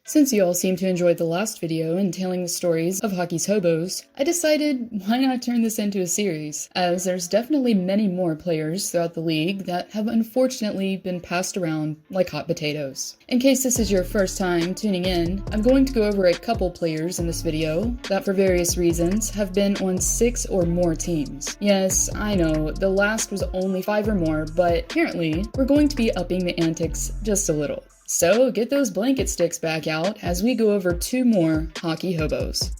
Since you all seem to enjoy the last video entailing the stories of hockey's hobos, I decided why not turn this into a series, as there's definitely many more players throughout the league that have unfortunately been passed around like hot potatoes. In case this is your first time tuning in, I'm going to go over a couple players in this video that for various reasons have been on 6 or more teams. Yes, I know, the last was only 5 or more, but apparently we're going to be upping the antics just a little. So get those blanket sticks back out as we go over 2 more hockey hobos.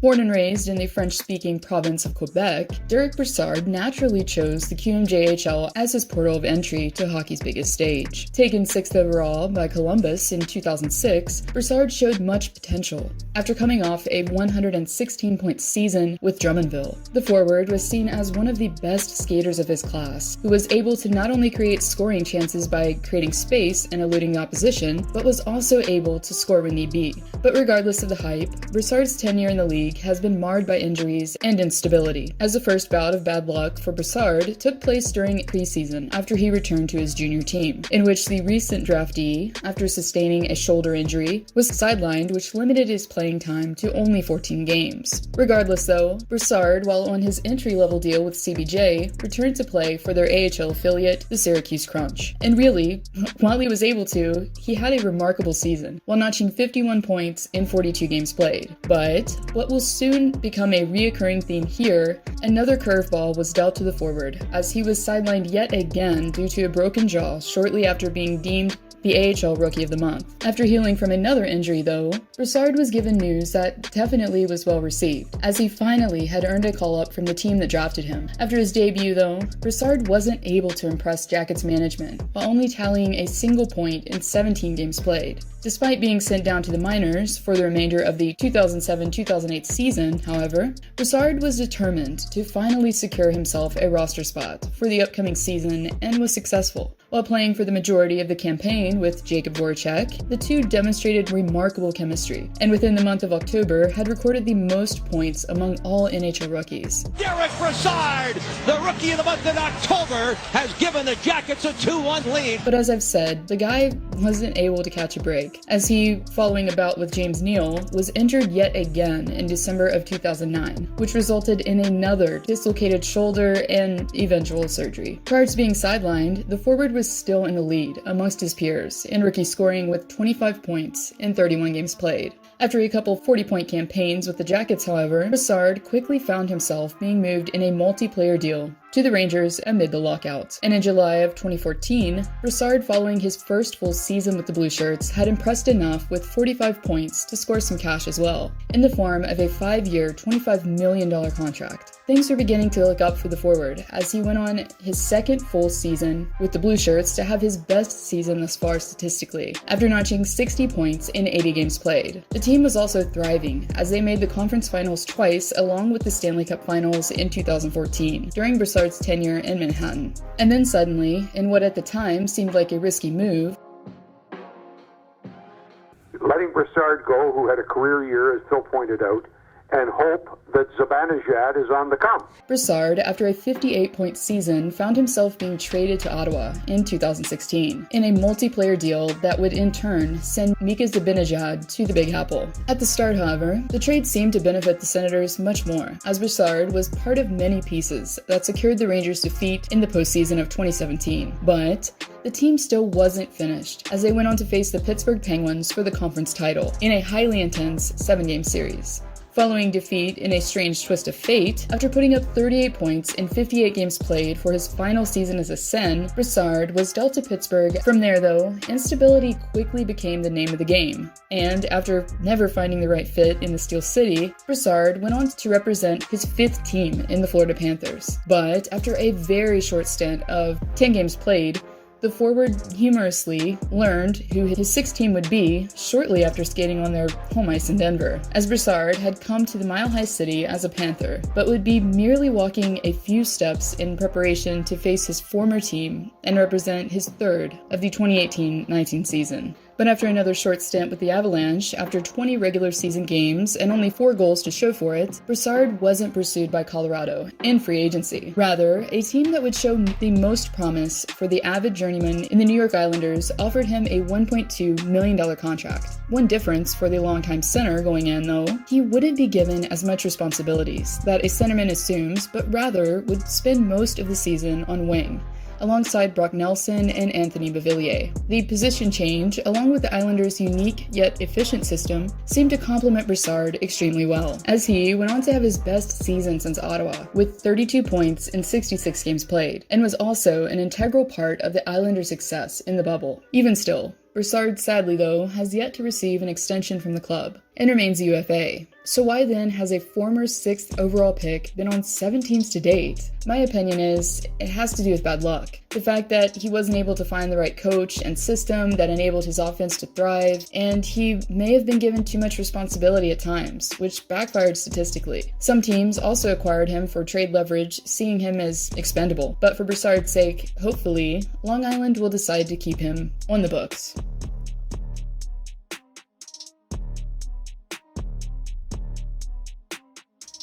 Born and raised in the French-speaking province of Quebec, Derek Brassard naturally chose the QMJHL as his portal of entry to hockey's biggest stage. Taken 6th overall by Columbus in 2006, Brassard showed much potential. After coming off a 116-point season with Drummondville, the forward was seen as one of the best skaters of his class, who was able to not only create scoring chances by creating space and eluding the opposition, but was also able to score when need be. But regardless of the hype, Brassard's tenure in the league has been marred by injuries and instability, as the first bout of bad luck for Brassard took place during preseason after he returned to his junior team, in which the recent draftee, after sustaining a shoulder injury, was sidelined, which limited his playing time to only 14 games. Regardless though, Brassard, while on his entry-level deal with CBJ, returned to play for their AHL affiliate, the Syracuse Crunch. And really, while he was able to, he had a remarkable season, while notching 51 points in 42 games played. But what will soon become a reoccurring theme here, another curveball was dealt to the forward, as he was sidelined yet again due to a broken jaw shortly after being deemed the AHL Rookie of the Month. After healing from another injury though, Brassard was given news that definitely was well received, as he finally had earned a call-up from the team that drafted him. After his debut though, Brassard wasn't able to impress Jackets management, while only tallying a single point in 17 games played. Despite being sent down to the minors for the remainder of the 2007-2008 season, however, Brassard was determined to finally secure himself a roster spot for the upcoming season and was successful. While playing for the majority of the campaign with Jacob Voracek, the two demonstrated remarkable chemistry, and within the month of October had recorded the most points among all NHL rookies. Derek Brassard, the Rookie of the Month in October, has given the Jackets a 2-1 lead. But as I've said, the guy wasn't able to catch a break, as he, following a bout with James Neal, was injured yet again in December of 2009, which resulted in another dislocated shoulder and eventual surgery. Prior to being sidelined, the forward was still in the lead amongst his peers in rookie scoring with 25 points in 31 games played. After a couple 40-point campaigns with the Jackets, however, Brassard quickly found himself being moved in a multiplayer deal to the Rangers amid the lockout. And in July of 2014, Brassard, following his first full season with the Blue Shirts, had impressed enough with 45 points to score some cash as well, in the form of a 5-year, $25 million contract. Things were beginning to look up for the forward, as he went on his second full season with the Blue Shirts to have his best season thus far statistically, after notching 60 points in 80 games played. The team was also thriving, as they made the conference finals twice along with the Stanley Cup finals in 2014, during Brassard's tenure in Manhattan. And then suddenly, in what at the time seemed like a risky move, letting Brassard go, who had a career year, as Phil pointed out, and hope that Zibanejad is on the come. Brassard, after a 58-point season, found himself being traded to Ottawa in 2016 in a multiplayer deal that would in turn send Mika Zibanejad to the Big Apple. At the start, however, the trade seemed to benefit the Senators much more, as Brassard was part of many pieces that secured the Rangers' defeat in the postseason of 2017. But the team still wasn't finished, as they went on to face the Pittsburgh Penguins for the conference title in a highly intense 7-game series. Following defeat in a strange twist of fate, after putting up 38 points in 58 games played for his final season as a Sen, Brassard was dealt to Pittsburgh. From there though, instability quickly became the name of the game, and after never finding the right fit in the Steel City, Brassard went on to represent his 5th team in the Florida Panthers. But after a very short stint of 10 games played, the forward humorously learned who his 6th team would be shortly after skating on their home ice in Denver, as Brassard had come to the Mile High City as a Panther, but would be merely walking a few steps in preparation to face his former team and represent his 3rd of the 2018-19 season. But after another short stint with the Avalanche, after 20 regular season games and only 4 goals to show for it, Brassard wasn't pursued by Colorado in free agency. Rather, a team that would show the most promise for the avid journeyman in the New York Islanders offered him a $1.2 million contract. One difference for the longtime center going in, though, he wouldn't be given as much responsibilities that a centerman assumes, but rather would spend most of the season on wing, alongside Brock Nelson and Anthony Beauvillier. The position change, along with the Islanders' unique yet efficient system, seemed to complement Brassard extremely well, as he went on to have his best season since Ottawa, with 32 points in 66 games played, and was also an integral part of the Islanders' success in the bubble. Even still, Brassard, sadly though, has yet to receive an extension from the club, and remains UFA. So why then has a former 6th overall pick been on 7 teams to date? My opinion is, it has to do with bad luck. The fact that he wasn't able to find the right coach and system that enabled his offense to thrive, and he may have been given too much responsibility at times, which backfired statistically. Some teams also acquired him for trade leverage, seeing him as expendable. But for Brassard's sake, hopefully, Long Island will decide to keep him on the books.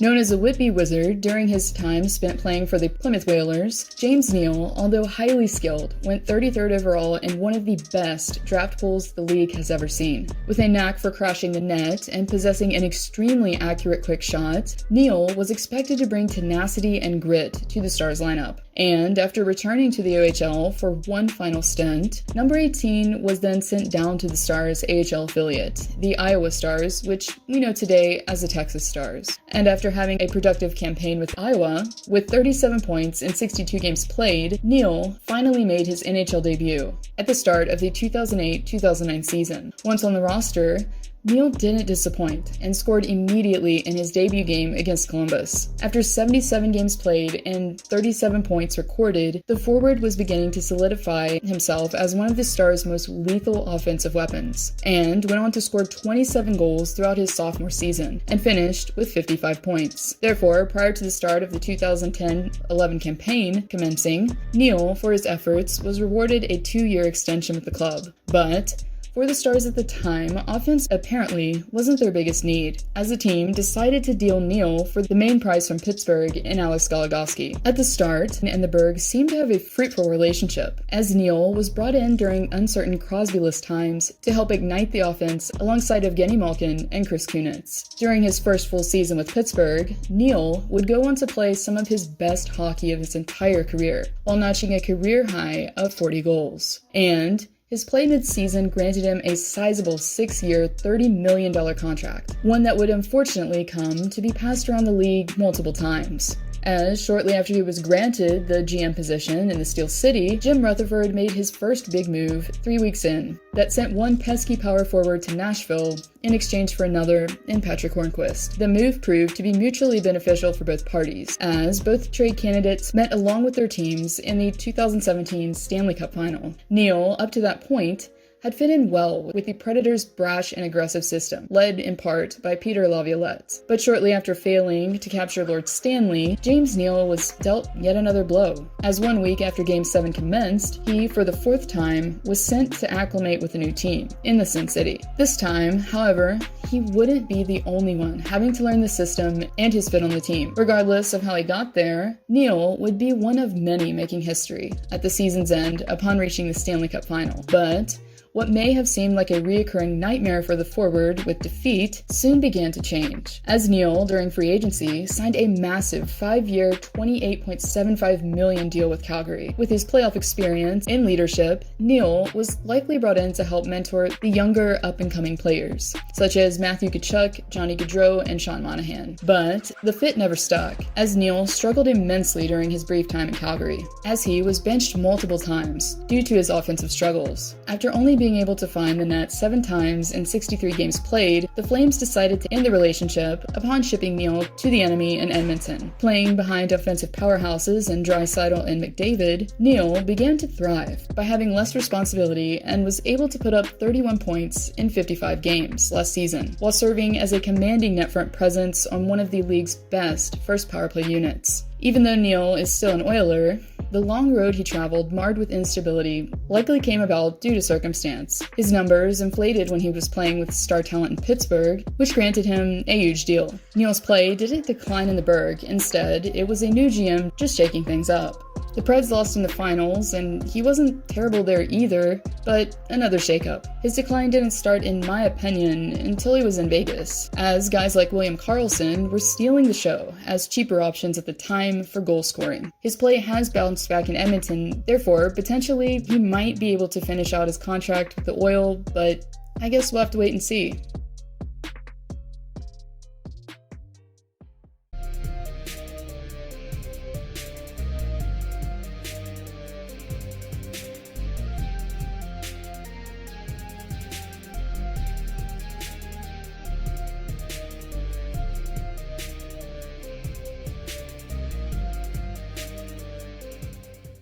Known as a Whitby Wizard during his time spent playing for the Plymouth Whalers, James Neal, although highly skilled, went 33rd overall in one of the best draft pools the league has ever seen. With a knack for crashing the net and possessing an extremely accurate quick shot, Neal was expected to bring tenacity and grit to the Stars lineup. And after returning to the OHL for one final stint, number 18 was then sent down to the Stars' AHL affiliate, the Iowa Stars, which we know today as the Texas Stars. And after having a productive campaign with Iowa, with 37 points in 62 games played, Neal finally made his NHL debut at the start of the 2008-2009 season. Once on the roster, Neal didn't disappoint and scored immediately in his debut game against Columbus. After 77 games played and 37 points recorded, the forward was beginning to solidify himself as one of the Stars' most lethal offensive weapons, and went on to score 27 goals throughout his sophomore season, and finished with 55 points. Therefore, prior to the start of the 2010-11 campaign commencing, Neal, for his efforts, was rewarded a 2-year extension with the club. But for the Stars at the time, offense apparently wasn't their biggest need, as the team decided to deal Neal for the main prize from Pittsburgh in Alex Goligoski. At the start, and the Berg seemed to have a fruitful relationship, as Neal was brought in during uncertain Crosby-less times to help ignite the offense alongside Evgeny Malkin and Chris Kunitz. During his first full season with Pittsburgh, Neal would go on to play some of his best hockey of his entire career, while notching a career high of 40 goals. And his play mid-season granted him a sizable 6-year, $30 million contract, one that would unfortunately come to be passed around the league multiple times, as shortly after he was granted the GM position in the Steel City, Jim Rutherford made his first big move 3 weeks in that sent one pesky power forward to Nashville in exchange for another in Patrick Hornquist. The move proved to be mutually beneficial for both parties, as both trade candidates met along with their teams in the 2017 Stanley Cup Final. Neal, up to that point, had fit in well with the Predators' brash and aggressive system, led in part by Peter Laviolette. But shortly after failing to capture Lord Stanley, James Neal was dealt yet another blow, as 1 week after Game 7 commenced, he, for the 4th time, was sent to acclimate with a new team in the Sin City. This time, however, he wouldn't be the only one having to learn the system and his fit on the team. Regardless of how he got there, Neal would be one of many making history at the season's end upon reaching the Stanley Cup Final. But what may have seemed like a reoccurring nightmare for the forward with defeat soon began to change, as Neal, during free agency, signed a massive 5-year, $28.75 million deal with Calgary. With his playoff experience and leadership, Neal was likely brought in to help mentor the younger, up-and-coming players, such as Matthew Tkachuk, Johnny Gaudreau, and Sean Monahan. But the fit never stuck, as Neal struggled immensely during his brief time in Calgary, as he was benched multiple times due to his offensive struggles. After only being able to find the net 7 times in 63 games played, the Flames decided to end the relationship upon shipping Neal to the enemy in Edmonton. Playing behind offensive powerhouses in Draisaitl and McDavid, Neal began to thrive by having less responsibility and was able to put up 31 points in 55 games last season, while serving as a commanding net front presence on one of the league's best first power play units. Even though Neal is still an Oiler, The long road he traveled, marred with instability, likely came about due to circumstance. His numbers inflated when he was playing with star talent in Pittsburgh, which granted him a huge deal. Neal's play didn't decline in the Burgh. Instead, it was a new GM just shaking things up. The Preds lost in the finals, and he wasn't terrible there either, but another shakeup. His decline didn't start, in my opinion, until he was in Vegas, as guys like William Karlsson were stealing the show as cheaper options at the time for goal scoring. His play has bounced back in Edmonton, therefore, potentially, he might be able to finish out his contract with the Oil, but I guess we'll have to wait and see.